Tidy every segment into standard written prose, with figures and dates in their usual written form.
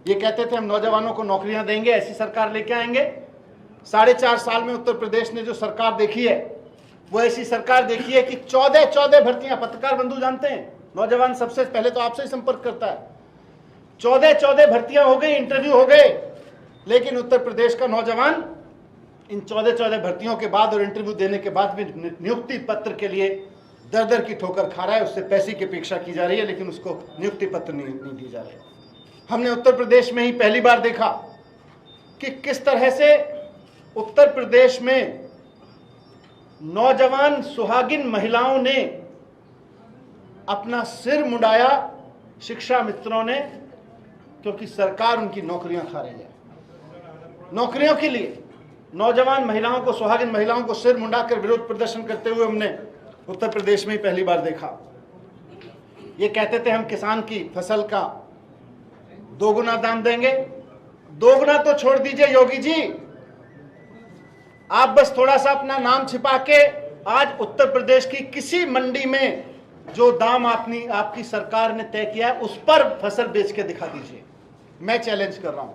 ये कहते थे हम नौजवानों को नौकरियां देंगे, ऐसी सरकार लेके आएंगे। 4.5 साल में उत्तर प्रदेश ने जो सरकार देखी है वो ऐसी सरकार देखी है कि 14 भर्तियां, पत्रकार बंधु जानते हैं, नौजवान सबसे पहले तो आपसे ही संपर्क करता है, 14 भर्तियां हो गई, इंटरव्यू हो गए, लेकिन उत्तर प्रदेश का नौजवान इन 14 भर्तियों के बाद और इंटरव्यू देने के बाद भी नियुक्ति पत्र के लिए दर दर की ठोकर खा रहा है। उससे पैसे की अपेक्षा की जा रही है, लेकिन उसको नियुक्ति पत्र नहीं दी जा रही। हमने उत्तर प्रदेश में ही पहली बार देखा कि किस तरह से उत्तर प्रदेश में नौजवान सुहागिन महिलाओं ने अपना सिर मुंडाया, शिक्षा मित्रों ने, क्योंकि सरकार उनकी नौकरियां खा रही है। नौकरियों के लिए नौजवान महिलाओं को, सुहागिन महिलाओं को सिर मुंडाकर विरोध प्रदर्शन करते हुए हमने उत्तर प्रदेश में ही पहली बार देखा। ये कहते थे हम किसान की फसल का 2 गुना दाम देंगे। 2 गुना तो छोड़ दीजिए योगी जी, आप बस थोड़ा सा अपना नाम छिपा के आज उत्तर प्रदेश की किसी मंडी में जो दाम आपकी सरकार ने तय किया है उस पर फसल बेच के दिखा दीजिए। मैं चैलेंज कर रहा हूं।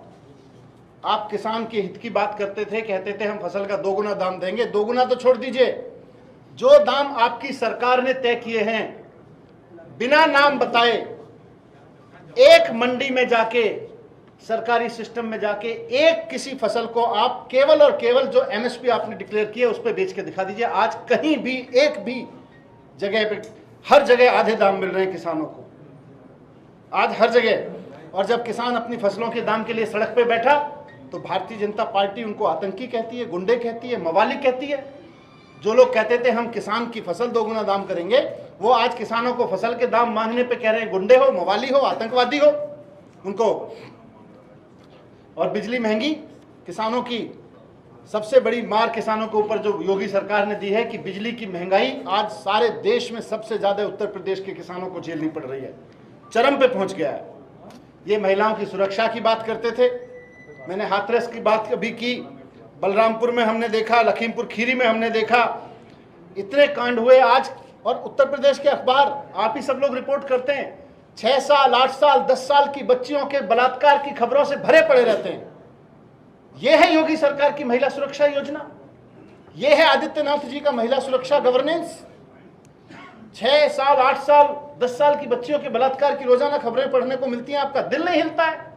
आप किसान के हित की बात करते थे, कहते थे हम फसल का 2 गुना दाम देंगे। 2 गुना तो छोड़ दीजिए, जो दाम आपकी सरकार ने तय किए हैं बिना नाम बताए, एक मंडी में जाके, सरकारी सिस्टम में जाके एक किसी फसल को आप केवल और केवल जो एमएसपी आपने डिक्लेयर किया उस पर बेच के दिखा दीजिए। आज कहीं भी एक भी जगह पे, हर जगह आधे दाम मिल रहे हैं किसानों को, आज हर जगह। और जब किसान अपनी फसलों के दाम के लिए सड़क पे बैठा तो भारतीय जनता पार्टी उनको आतंकी कहती है, गुंडे कहती है, मवाली कहती है। जो लोग कहते थे हम किसान की फसल 2 गुना दाम करेंगे, वो आज किसानों को फसल के दाम मांगने पे कह रहे हैं गुंडे हो, मवाली हो, आतंकवादी हो उनको। और बिजली महंगी, किसानों की सबसे बड़ी मार किसानों के ऊपर जो योगी सरकार ने दी है कि बिजली की महंगाई आज सारे देश में सबसे ज्यादा उत्तर प्रदेश के किसानों को झेलनी पड़ रही है, चरम पे पहुंच गया है। ये महिलाओं की सुरक्षा की बात करते थे, मैंने हाथरस की बात अभी की, बलरामपुर में हमने देखा, लखीमपुर खीरी में हमने देखा, इतने कांड हुए आज। और उत्तर प्रदेश के अखबार, आप ही सब लोग रिपोर्ट करते हैं, 6 साल 8 साल 10 साल की बच्चियों के बलात्कार की खबरों से भरे पड़े रहते हैं। यह है योगी सरकार की महिला सुरक्षा योजना, यह है आदित्यनाथ जी का महिला सुरक्षा गवर्नेंस। 6 साल 8 साल 10 साल की बच्चियों के बलात्कार की रोजाना खबरें पढ़ने को मिलती हैं, आपका दिल नहीं हिलता है?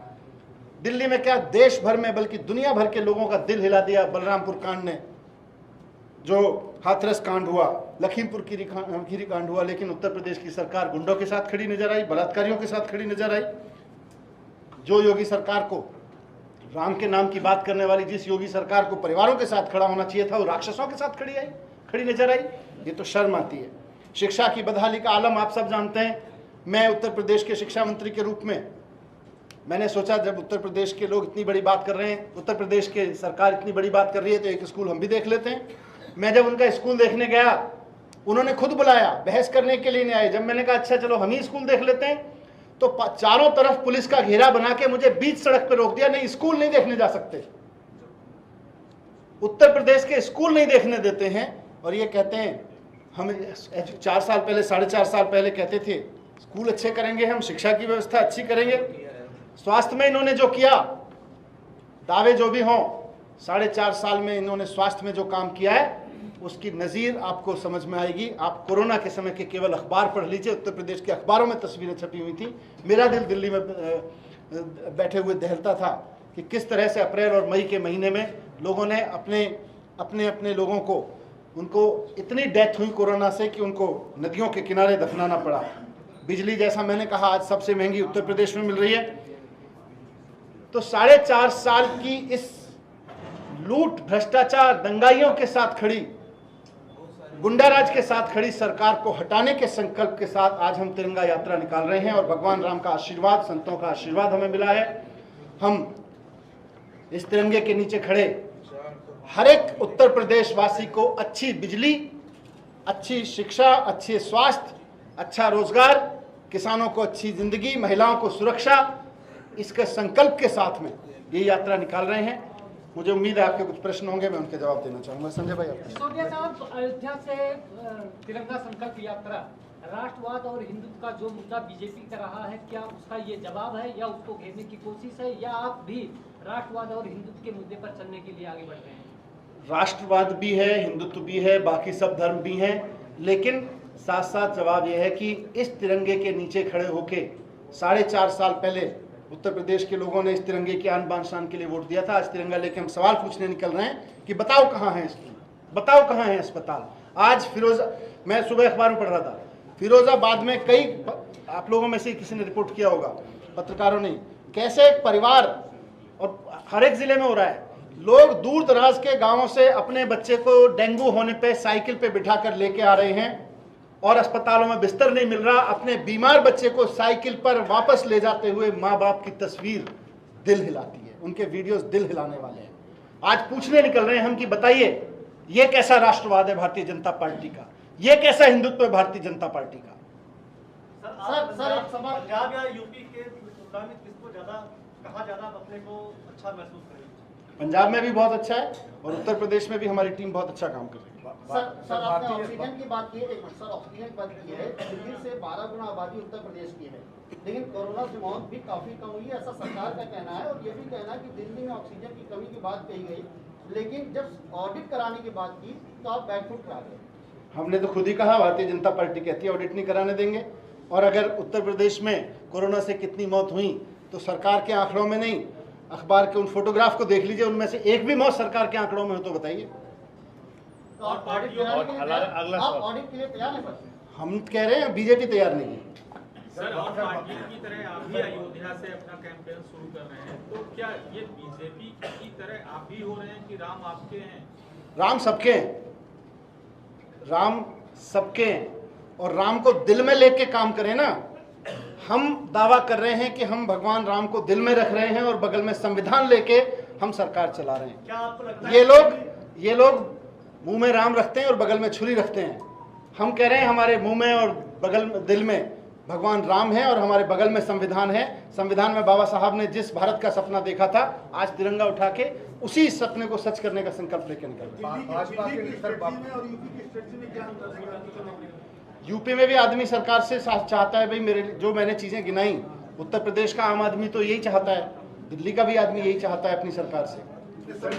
दिल्ली में क्या, देश भर में बल्कि दुनिया भर के लोगों का दिल हिला दिया बलरामपुर कांड ने, जो हाथरस कांड हुआ, लखीमपुर खीरी कांड हुआ। लेकिन उत्तर प्रदेश की सरकार गुंडों के साथ खड़ी नजर आई, बलात्कारियों के साथ खड़ी नजर आई। जो योगी सरकार को, राम के नाम की बात करने वाली जिस योगी सरकार को परिवारों के साथ खड़ा होना चाहिए था, वो राक्षसों के साथ खड़ी नजर आई। ये तो शर्म आती है। शिक्षा की बदहाली का आलम आप सब जानते हैं। मैं उत्तर प्रदेश के शिक्षा मंत्री के रूप में मैंने सोचा, जब उत्तर प्रदेश के लोग इतनी बड़ी बात कर रहे हैं, उत्तर प्रदेश के सरकार इतनी बड़ी बात कर रही है, तो एक स्कूल हम भी देख लेते हैं। मैं जब उनका स्कूल देखने गया, उन्होंने खुद बुलाया, बहस करने के लिए नहीं आए। जब मैंने कहा अच्छा चलो हम ही स्कूल देख लेते हैं, तो चारों तरफ पुलिस का घेरा बना के मुझे बीच सड़क पर रोक दिया, नहीं स्कूल नहीं देखने जा सकते। उत्तर प्रदेश के स्कूल नहीं देखने देते हैं। और ये कहते हैं हम 4 साल पहले, 4.5 साल पहले कहते थे स्कूल अच्छे करेंगे, हम शिक्षा की व्यवस्था अच्छी करेंगे। स्वास्थ्य में इन्होंने जो किया, दावे जो भी हों, 4.5 साल में इन्होंने स्वास्थ्य में जो काम किया है उसकी नज़ीर आपको समझ में आएगी। आप कोरोना के समय के केवल अखबार पढ़ लीजिए, उत्तर प्रदेश के अखबारों में तस्वीरें छपी हुई थी। मेरा दिल दिल्ली में बैठे हुए दहलता था कि किस तरह से अप्रैल और मई के महीने में लोगों ने अपने लोगों को, उनको इतनी डेथ हुई कोरोना से कि उनको नदियों के किनारे दफनाना पड़ा। बिजली, जैसा मैंने कहा, आज सबसे महंगी उत्तर प्रदेश में मिल रही है। तो 4.5 साल की इस लूट, भ्रष्टाचार, दंगाइयों के साथ खड़ी, गुंडाराज के साथ खड़ी सरकार को हटाने के संकल्प के साथ आज हम तिरंगा यात्रा निकाल रहे हैं। और भगवान राम का आशीर्वाद, संतों का आशीर्वाद हमें मिला है। हम इस तिरंगे के नीचे खड़े हर एक उत्तर प्रदेश वासी को अच्छी बिजली, अच्छी शिक्षा, अच्छे स्वास्थ्य, अच्छा रोजगार, किसानों को अच्छी जिंदगी, महिलाओं को सुरक्षा, इसके संकल्प के साथ में ये यात्रा निकाल रहे हैं। मुझे उम्मीद है आपके कुछ प्रश्न होंगे, मैं उनके जवाब देना चाहूंगा। संजय भाई, सिसोदिया साहब, अयोध्या से तिरंगा संकल्प यात्रा राष्ट्रवाद और हिंदुत्व का जो मुद्दा बीजेपी का रहा है, क्या उसका ये जवाब है या उसको घेरने की कोशिश है, या आप भी राष्ट्रवाद और हिंदुत्व के मुद्दे पर चलने के लिए आगे बढ़ रहे हैं? राष्ट्रवाद भी है, हिंदुत्व भी है, बाकी सब धर्म भी हैं, लेकिन साथ साथ जवाब यह है कि इस तिरंगे के नीचे खड़े होके 4.5 साल पहले उत्तर प्रदेश के लोगों ने इस तिरंगे की आन बान शान के लिए वोट दिया था। आज तिरंगा लेके हम सवाल पूछने निकल रहे हैं कि बताओ कहाँ है स्कूल, बताओ कहाँ है अस्पताल। आज मैं सुबह अखबार में पढ़ रहा था, फिरोजाबाद में कई, आप लोगों में से किसी ने रिपोर्ट किया होगा, पत्रकारों ने, कैसे एक परिवार, और हर एक जिले में हो रहा है, लोग दूर दराज के गांवों से अपने बच्चे को डेंगू होने पे साइकिल पे बिठा कर लेके आ रहे हैं और अस्पतालों में बिस्तर नहीं मिल रहा, अपने बीमार बच्चे को साइकिल पर वापस ले जाते हुए माँ बाप की तस्वीर दिल हिलाती है, उनके वीडियोस दिल हिलाने वाले हैं। आज पूछने निकल रहे हैं हम कि बताइए ये कैसा राष्ट्रवाद है भारतीय जनता पार्टी का, ये कैसा हिंदुत्व है भारतीय जनता पार्टी का। सर पंजाब या यूपी के तुलना में किसको कहाँ ज्यादा अपने को अच्छा महसूस करेंगे? पंजाब में भी बहुत अच्छा है और उत्तर प्रदेश में भी हमारी टीम बहुत अच्छा काम कर रही है। सर आपने ऑक्सीजन की बात की है, एक मिनट सर, ऑक्सीजन की बात की है, दिल्ली से 12 गुना आबादी उत्तर प्रदेश की है, लेकिन कोरोना से मौत भी काफी कम हुई है, ऐसा सरकार का कहना है। और ये भी कहना है कि दिल्ली में ऑक्सीजन की कमी की बात कही गई, लेकिन जब ऑडिट कराने की बात की तो आप बैकफुट पे आ गए। हमने तो खुद ही कहा, भारतीय जनता पार्टी कहती है ऑडिट नहीं कराने देंगे। और अगर उत्तर प्रदेश में कोरोना से कितनी मौत हुई तो सरकार के आंकड़ों में नहीं, अखबार के उन फोटोग्राफ को देख लीजिए, उनमें से एक भी मौत सरकार के आंकड़ों में हो तो बताइए। तो आप ऑडिट के लिए तैयार है? हम कह रहे हैं बीजेपी तैयार नहीं है। सर, और पार्टी की तरह आप भी अयोध्या से अपना कैंपेन शुरू कर रहे हैं, तो क्या ये बीजेपी की तरह आप भी हो रहे हैं कि राम आपके हैं? राम सबके हैं, राम सबके हैं, और राम को दिल में लेके काम करें ना। हम दावा कर रहे हैं कि हम भगवान राम को दिल में रख रहे हैं और बगल में संविधान लेके हम सरकार चला रहे हैं। क्या आपको लगता है ये लोग मुंह में राम रखते हैं और बगल में छुरी रखते हैं। हम कह रहे हैं हमारे मुंह में और बगल में, दिल में भगवान राम है और हमारे बगल में संविधान है। संविधान में बाबा साहब ने जिस भारत का सपना देखा था, आज तिरंगा उठा के उसी सपने को सच करने का संकल्प लेकर निकल रहे हैं। यूपी में भी आदमी सरकार से चाहता है, भाई मेरे जो मैंने चीजें गिनाई, उत्तर प्रदेश का आम आदमी तो यही चाहता है, दिल्ली का भी आदमी यही चाहता है अपनी सरकार से। सर,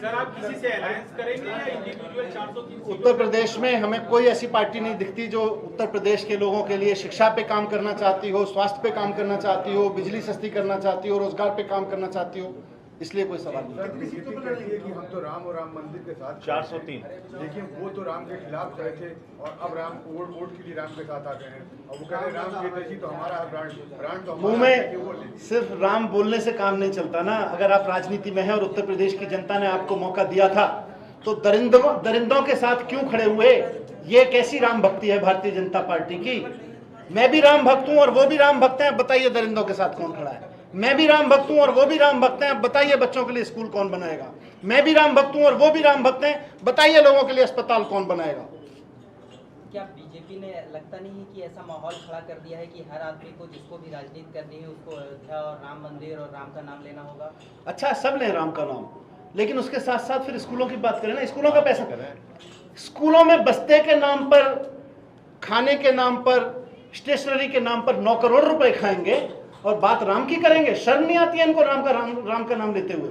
आप किसी से अलायंस करेंगे या इंडिविजुअल 403? उत्तर प्रदेश में हमें कोई ऐसी पार्टी नहीं दिखती जो उत्तर प्रदेश के लोगों के लिए शिक्षा पे काम करना चाहती हो, स्वास्थ्य पे काम करना चाहती हो, बिजली सस्ती करना चाहती हो, रोजगार पे काम करना चाहती हो, इसलिए कोई सवाल नहीं। बीजेपी कहती है कि हम तो राम और राम मंदिर के साथ 403, लेकिन वो तो राम के खिलाफ गए थे और अब राम वोट के लिए राम के साथ आ गए हैं और वो कह रहे हैं राम के जी तो हमारा ब्रांड तो मुंह में सिर्फ राम बोलने से काम नहीं चलता ना। अगर आप राजनीति में हैं और उत्तर प्रदेश की जनता ने आपको मौका दिया था तो दरिंदों के साथ क्यों खड़े हुए? ये कैसी राम भक्ति है भारतीय जनता पार्टी की? मैं भी राम भक्त हूं और वो भी राम भक्त हैं, बताइए दरिंदों के साथ कौन खड़ा है? मैं भी राम भक्त हूं और वो भी राम भक्त हैं, बताइए बच्चों के लिए स्कूल कौन बनाएगा? मैं भी राम भक्त हूं और वो भी राम भक्त हैं, बताइए लोगों के लिए अस्पताल कौन बनाएगा? क्या बीजेपी ने लगता नहीं है कि ऐसा माहौल खड़ा कर दिया है कि हर आदमी को, जिसको भी राजनीति करनी है, उसको अयोध्या और राम मंदिर और राम का नाम लेना होगा? अच्छा, सब लें राम का नाम, लेकिन उसके साथ साथ फिर स्कूलों की बात करें ना। स्कूलों का पैसा स्कूलों में बस्ते के नाम पर, खाने के नाम पर, स्टेशनरी के नाम पर 9 करोड़ रुपए खाएंगे और बात राम की करेंगे? शर्म नहीं आती है इनको राम का नाम लेते हुए?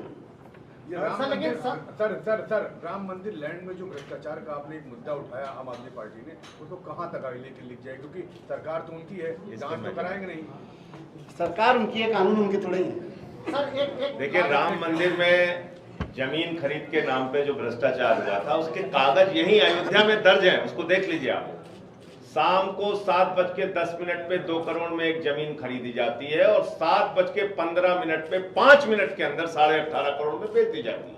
सर राम मंदिर लैंड में जो भ्रष्टाचार का आपने एक मुद्दा उठाया आम आदमी पार्टी ने, उसको कहाँ तक आगे लेके लिख जाए? क्योंकि सरकार तो उनकी है, जांच तो कराएंगे नहीं। सरकार उनकी है, कानून उनके थोड़े ही है। सर देखिए, राम मंदिर में जमीन खरीद के नाम पे जो भ्रष्टाचार हुआ था उसके कागज यही अयोध्या में दर्ज हैं, उसको देख लीजिए आप। शाम को 7:10 पे 2 करोड़ में एक जमीन खरीदी जाती है और 7:15 पे 5 मिनट के अंदर 18.5 करोड़ में बेच दी जाती है।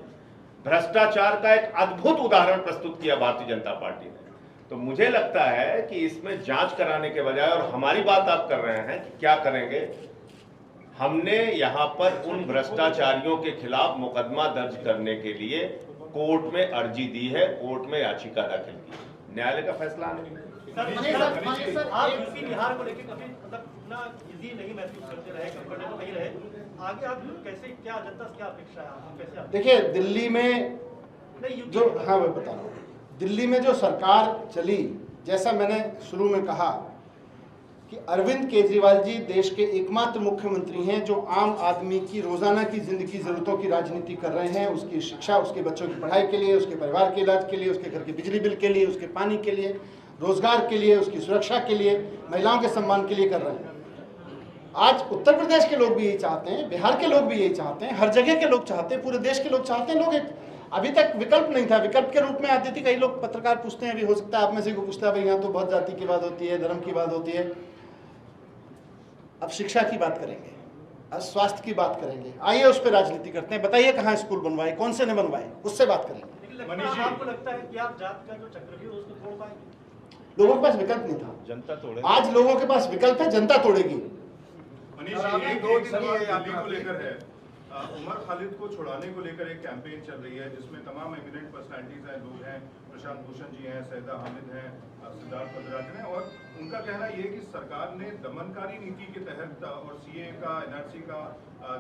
भ्रष्टाचार का एक अद्भुत उदाहरण प्रस्तुत किया भारतीय जनता पार्टी ने। तो मुझे लगता है कि इसमें जांच कराने के बजाय, और हमारी बात आप कर रहे हैं कि क्या करेंगे, हमने यहाँ पर उन भ्रष्टाचारियों के खिलाफ मुकदमा दर्ज करने के लिए कोर्ट में अर्जी दी है, कोर्ट में याचिका दाखिल की है। न्यायालय का फैसला आने सर, आप यूपी बिहार को लेकर कभी इतना इजी नहीं महसूस करते रहे, कंफर्टेबल नहीं रहे, आगे आप कैसे, क्या जनता से क्या अपेक्षा है, आप कैसे आप? देखिए, दिल्ली में जो, हाँ मैं बता रहा हूँ, दिल्ली में जो सरकार चली जैसा मैंने शुरू में कहा कि अरविंद केजरीवाल जी देश के एकमात्र मुख्यमंत्री हैं जो आम आदमी की रोज़ाना की ज़िंदगी ज़रूरतों की राजनीति कर रहे हैं, उसकी शिक्षा, उसके बच्चों की पढ़ाई के लिए, उसके परिवार के इलाज के लिए, उसके घर के बिजली बिल के लिए, उसके पानी के लिए, रोज़गार के लिए, उसकी सुरक्षा के लिए, महिलाओं के सम्मान के लिए कर रहे हैं। आज उत्तर प्रदेश के लोग भी यही चाहते हैं, बिहार के लोग भी यही चाहते हैं, हर जगह के लोग चाहते हैं, पूरे देश के लोग चाहते हैं। लोग अभी तक विकल्प नहीं था, विकल्प के रूप में आती थी। कई लोग पत्रकार पूछते हैं, अभी हो सकता है आप में से कोई पूछता है भाई यहाँ तो बहुत जाति की बात होती है, धर्म की बात होती है। अब शिक्षा की बात करेंगे, अब स्वास्थ्य की बात करेंगे, आइए उस पर राजनीति करते हैं। बताइए कहाँ स्कूल बनवाए, कौन से ने बनवाए, उससे बात करेंगे। आपको लगता है कि आप जात का जो चक्रव्यूह है उसको तोड़ पाएंगे? लोगों के पास विकल्प नहीं था, जनता तोड़े। आज लोगों के पास विकल्प है, जनता तोड़ेगी। मनीष जी, एक दो सवाल दिल्ली को लेकर है। उमर खालिद को छुड़ाने को लेकर एक कैंपेन चल रही है जिसमें तमाम एमिनेंट पर्सनालिटीज हैं, लोग हैं, प्रशांत भूषण जी हैं, सैयदा हामिद हैं, सिद्धार्थ मद्राज हैं, और उनका कहना ये है कि सरकार ने दमनकारी नीति के तहत और सीए का, एनआरसी का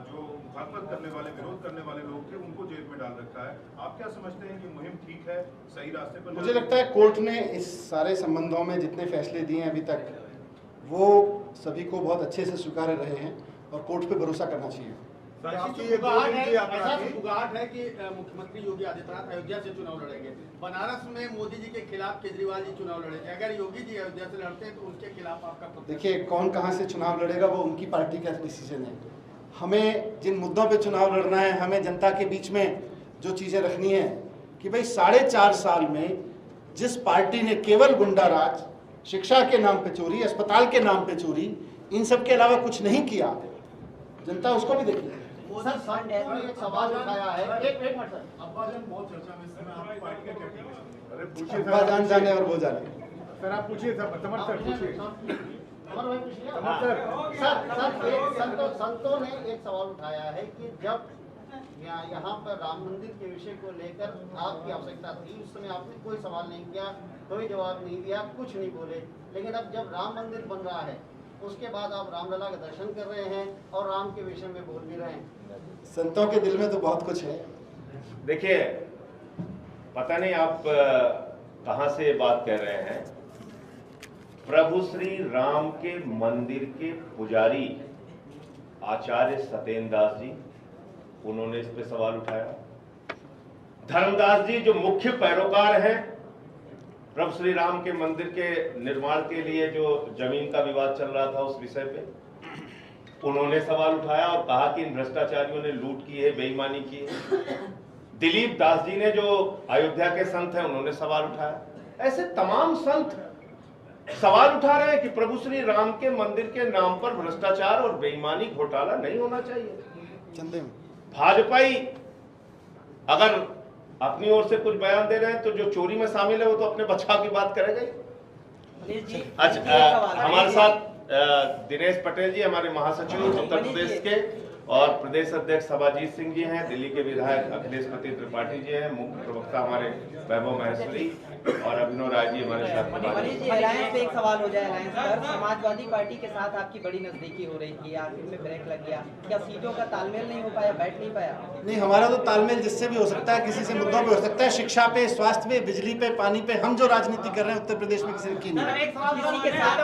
जो मुखालफत करने वाले, विरोध करने वाले लोग थे उनको जेल में डाल रखा है। आप क्या समझते हैं कि मुहिम ठीक है, सही रास्ते पर? मुझे लगता है कोर्ट ने इस सारे संबंधों में जितने फैसले दिए हैं अभी तक, वो सभी को बहुत अच्छे से स्वीकार रहे हैं और कोर्ट पे भरोसा करना चाहिए। ऐसा उगाहट है कि मुख्यमंत्री योगी आदित्यनाथ अयोध्या से चुनाव लड़ेंगे। बनारस में मोदी जी के खिलाफ केजरीवाल जी चुनाव लड़ेंगे। अगर योगी जी अयोध्या से लड़ते हैं तो उनके खिलाफ आपका? देखिए, कौन कहाँ से चुनाव लड़ेगा वो उनकी पार्टी का डिसीजन है। हमें जिन मुद्दों पे चुनाव लड़ना है, हमें जनता के बीच में जो चीज़ें रखनी है कि भाई 4.5 साल में जिस पार्टी ने केवल गुंडा राज, शिक्षा के नाम पे चोरी, अस्पताल के नाम पे चोरी, इन सब के अलावा कुछ नहीं किया, जनता उसको भी देख ले। सर, एक सवाल उठाया है, एक मिनट सर। अब्बाजान बहुत चर्चा में इस समय आपकी पार्टी का क्या कहना है? अरे पूछिए अब्बा जान जाने और वो जाने। सर, आप पूछिए सर, समर सर पूछिए। संतों ने एक सवाल उठाया है कि जब यहाँ पर राम मंदिर के विषय को लेकर आपकी आवश्यकता थी, उस समय आपने कोई सवाल नहीं किया, कोई जवाब नहीं दिया, कुछ नहीं बोले, लेकिन अब जब राम मंदिर बन रहा है उसके बाद आप रामलला का दर्शन कर रहे हैं और राम के विषय में बोल भी रहे हैं। संतों के दिल में तो बहुत कुछ है। देखिए, पता नहीं आप कहां से ये बात कह रहे हैं। प्रभु श्री राम के मंदिर के पुजारी आचार्य सत्येंद्र दास जी, उन्होंने इस पे सवाल उठाया। धर्मदास जी जो मुख्य पैरोकार हैं प्रभु श्री राम के मंदिर के निर्माण के लिए, जो जमीन का विवाद चल रहा था उस विषय पे, उन्होंने सवाल उठाया और कहा कि इन भ्रष्टाचारियों ने लूट की है, बेईमानी की है। दिलीप दास जी ने जो अयोध्या के संत हैं उन्होंने सवाल उठाया। ऐसे तमाम संत सवाल उठा रहे हैं कि प्रभु श्री राम के मंदिर के नाम पर भ्रष्टाचार और बेईमानी, घोटाला नहीं होना चाहिए। भाजपाई अगर अपनी ओर से कुछ बयान दे रहे हैं तो जो चोरी में शामिल है वो तो अपने बचाव की बात करेगा ही। अच्छा, हमारे साथ दिनेश पटेल जी, हमारे महासचिव उत्तर प्रदेश के, और प्रदेश अध्यक्ष सभाजीत सिंह जी हैं, दिल्ली के विधायक अखिलेश पति त्रिपाठी जी हैं, मुख्य प्रवक्ता हमारे वैभव महेश्वरी और अभिनव राय जी हमारे साथ। मनीष जी, अलायंस पे एक सवाल हो जाए। अलायंस पर समाजवादी पार्टी के साथ आपकी बड़ी नजदीकी हो रही थी, आखिर में ब्रेक लग गया, क्या सीटों का तालमेल नहीं हो पाया, बैठ नहीं पाया? नहीं, हमारा तो तालमेल जिससे भी हो सकता है, किसी से मुद्दों पे हो सकता है, शिक्षा पे, स्वास्थ्य पे, बिजली पे, पानी पे। हम जो राजनीति कर रहे हैं उत्तर प्रदेश में किसी की नहीं। किसी के साथ